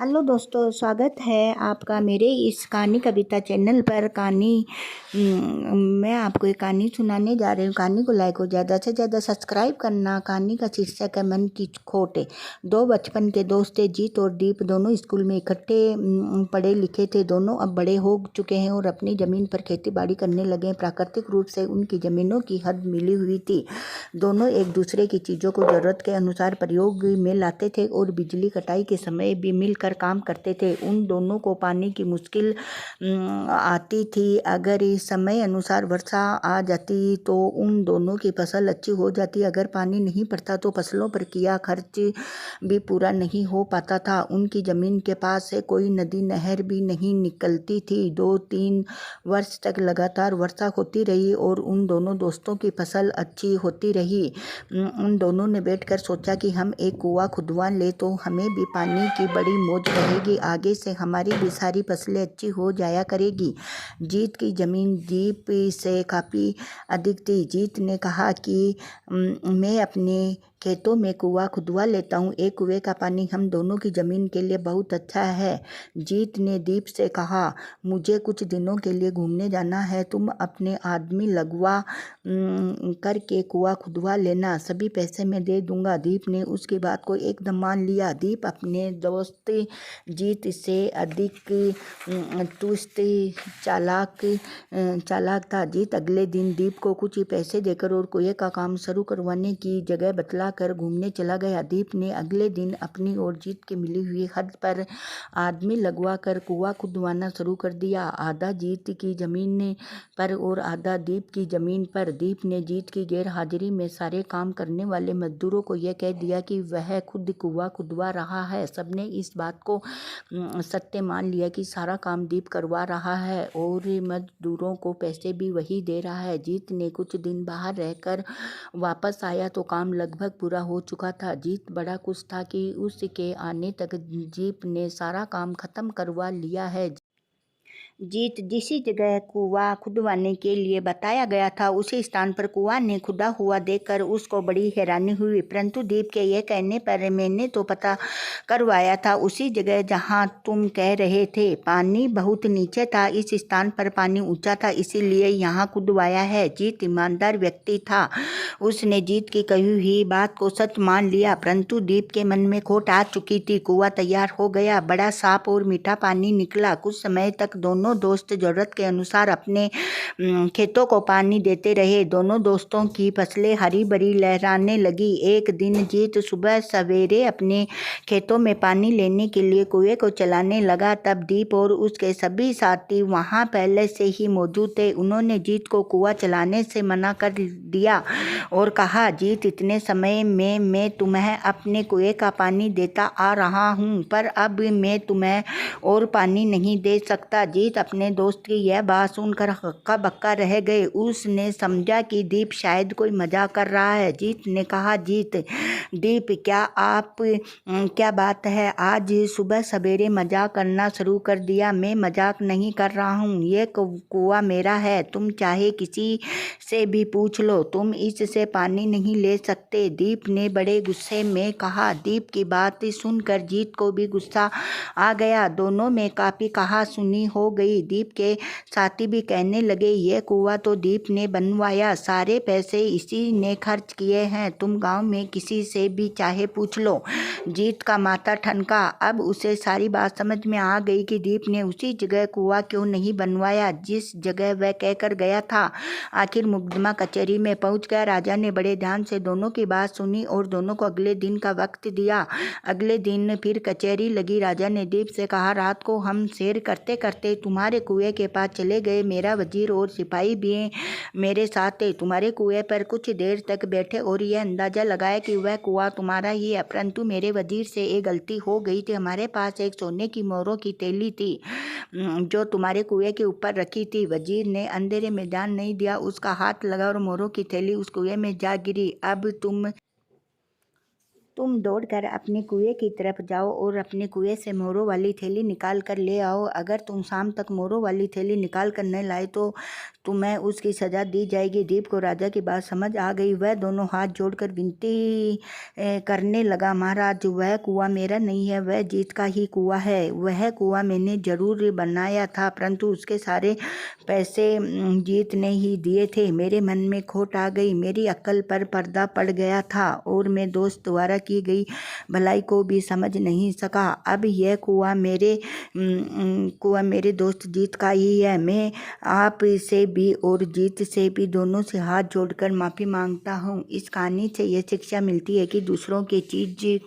Hello दोस्तों, स्वागत है आपका मेरे इस कहानी कविता चैनल पर। मैं आपको एक कहानी सुनाने जा रही हूँ। कहानी को लाइक और ज़्यादा से ज़्यादा सब्सक्राइब करना। कहानी का शीर्षक है मन की खोट। दो बचपन के दोस्त थे, जीत और दीप। दोनों स्कूल में इकट्ठे पढ़े लिखे थे। दोनों अब बड़े हो चुके हैं और अपनी ज़मीन पर खेती बाड़ी करने लगे हैं। प्राकृतिक रूप से उनकी ज़मीनों की हद मिली हुई थी। दोनों एक दूसरे की चीज़ों को ज़रूरत के अनुसार प्रयोग में लाते थे और बिजली कटाई के समय भी मिलकर काम करते थे। उन दोनों को पानी की मुश्किल आती थी। अगर इस समय अनुसार वर्षा आ जाती तो उन दोनों की फसल अच्छी हो जाती। अगर पानी नहीं पड़ता तो फसलों पर किया खर्च भी पूरा नहीं हो पाता था। उनकी ज़मीन के पास से कोई नदी नहर भी नहीं निकलती थी। 2-3 वर्ष तक लगातार वर्षा होती रही और उन दोनों दोस्तों की फसल अच्छी होती रही। उन दोनों ने बैठकर सोचा कि हम एक कुआं खुदवा ले तो हमें भी पानी की बड़ी मौज रहेगी। आगे से हमारी भी सारी फसलें अच्छी हो जाया करेगी। जीत की ज़मीन दीप से काफ़ी अधिक थी। जीत ने कहा कि मैं अपने खेतों में कुआं खुदवा लेता हूँ। एक कुएं का पानी हम दोनों की ज़मीन के लिए बहुत अच्छा है। जीत ने दीप से कहा, मुझे कुछ दिनों के लिए घूमने जाना है। तुम अपने आदमी लगवा करके कुआं खुदवा लेना। सभी पैसे मैं दे दूंगा। दीप ने उसकी बात को एकदम मान लिया। दीप अपने दोस्त जीत से अधिक चुस्त चालाक था। जीत अगले दिन दीप को कुछ पैसे देकर और कुएं का काम शुरू करवाने की जगह बतलाकर घूमने चला गया। दीप ने अगले दिन अपनी और जीत की मिली हुई हद पर आदमी लगवा कर कुआं खुदवाना शुरू कर दिया। आधा जीत की ज़मीन पर और आधा दीप की ज़मीन पर। दीप ने जीत की गैर हाजिरी में सारे काम करने वाले मजदूरों को यह कह दिया कि वह खुद कुआं खुदवा रहा है। सबने इस बात को सत्य मान लिया कि सारा काम दीप करवा रहा है और मजदूरों को पैसे भी वही दे रहा है। जीत ने कुछ दिन बाहर रहकर वापस आया तो काम लगभग पूरा हो चुका था। जीत बड़ा खुश था कि उसके आने तक जीप ने सारा काम खत्म करवा लिया है। जीत जिस जगह कुआं खुदवाने के लिए बताया गया था उसी स्थान पर कुआं ने खुदा हुआ देखकर उसको बड़ी हैरानी हुई। परंतु दीप के ये कहने पर मैंने तो पता करवाया था उसी जगह जहां तुम कह रहे थे। पानी बहुत नीचे था, इस स्थान पर पानी ऊंचा था, इसीलिए यहाँ खुदवाया है। जीत ईमानदार व्यक्ति था। उसने जीत की कही हुई बात को सच मान लिया। परंतु दीप के मन में खोट आ चुकी थी। कुआं तैयार हो गया। बड़ा साफ और मीठा पानी निकला। कुछ समय तक दोनों दोस्त जरूरत के अनुसार अपने खेतों को पानी देते रहे। दोनों दोस्तों की फसलें हरी भरी लहराने लगी। एक दिन जीत सुबह सवेरे अपने खेतों में पानी लेने के लिए कुएं को चलाने लगा। तब दीप और उसके सभी साथी वहां पहले से ही मौजूद थे। उन्होंने जीत को कुआं चलाने से मना कर दिया और कहा, जीत, इतने समय में मैं तुम्हें अपने कुएं का पानी देता आ रहा हूँ, पर अब मैं तुम्हें और पानी नहीं दे सकता। जीत अपने दोस्त की यह बात सुनकर हक्का बक्का रह गए। उसने समझा कि दीप शायद कोई मजाक कर रहा है। जीत ने कहा, जीत, दीप, क्या बात है? आज सुबह सवेरे मजाक करना शुरू कर दिया। मैं मजाक नहीं कर रहा हूँ, ये कुआं मेरा है। तुम चाहे किसी से भी पूछ लो, तुम इससे पानी नहीं ले सकते। दीप ने बड़े गुस्से में कहा। दीप की बात सुनकर जीत को भी गुस्सा आ गया। दोनों में काफ़ी कहा सुनी हो गई। दीप के साथी भी कहने लगे, ये कुआं तो दीप ने बनवाया, सारे पैसे इसी ने खर्च किए हैं। तुम गांव में किसी से भी चाहे पूछ लो। जीत का माथा ठनका। अब उसे सारी बात समझ में आ गई कि दीप ने उसी जगह कुआं क्यों नहीं बनवाया जिस जगह वह कहकर गया था। आखिर मुकदमा कचहरी में पहुंच गया। राजा ने बड़े ध्यान से दोनों की बात सुनी और दोनों को अगले दिन का वक्त दिया। अगले दिन फिर कचहरी लगी। राजा ने दीप से कहा, रात को हम सैर करते करते तुम्हारे कुएं के पास चले गए। मेरा वजीर और सिपाही भी मेरे साथ थे। तुम्हारे कुएं पर कुछ देर तक बैठे और यह अंदाजा लगाया कि वह कुआं तुम्हारा ही है। परंतु मेरे वजीर से एक गलती हो गई थी। हमारे पास एक सोने की मोहरों की थैली थी जो तुम्हारे कुएं के ऊपर रखी थी। वजीर ने अंधेरे में ध्यान नहीं दिया। उसका हाथ लगा और मोहरों की थैली उस कुएं में जा गिरी। अब तुम दौड़कर अपने कुएं की तरफ जाओ और अपने कुएं से मोरों वाली थैली निकाल कर ले आओ। अगर तुम शाम तक मोरों वाली थैली निकाल कर न लाए तो तुम्हें उसकी सजा दी जाएगी। दीप को राजा की बात समझ आ गई। वह दोनों हाथ जोड़कर विनती करने लगा, महाराज, वह कुआं मेरा नहीं है, वह जीत का ही कुआं है। वह कुआं मैंने जरूर बनाया था, परंतु उसके सारे पैसे जीत ने ही दिए थे। मेरे मन में खोट आ गई, मेरी अक्ल पर पर्दा पड़ गया था और मैं दोस्त द्वारा की गई भलाई को भी समझ नहीं सका। अब यह कुआं मेरे दोस्त जीत का ही है। मैं आप से भी और जीत से भी दोनों से हाथ जोड़कर माफ़ी मांगता हूँ। इस कहानी से यह शिक्षा मिलती है कि दूसरों की चीज़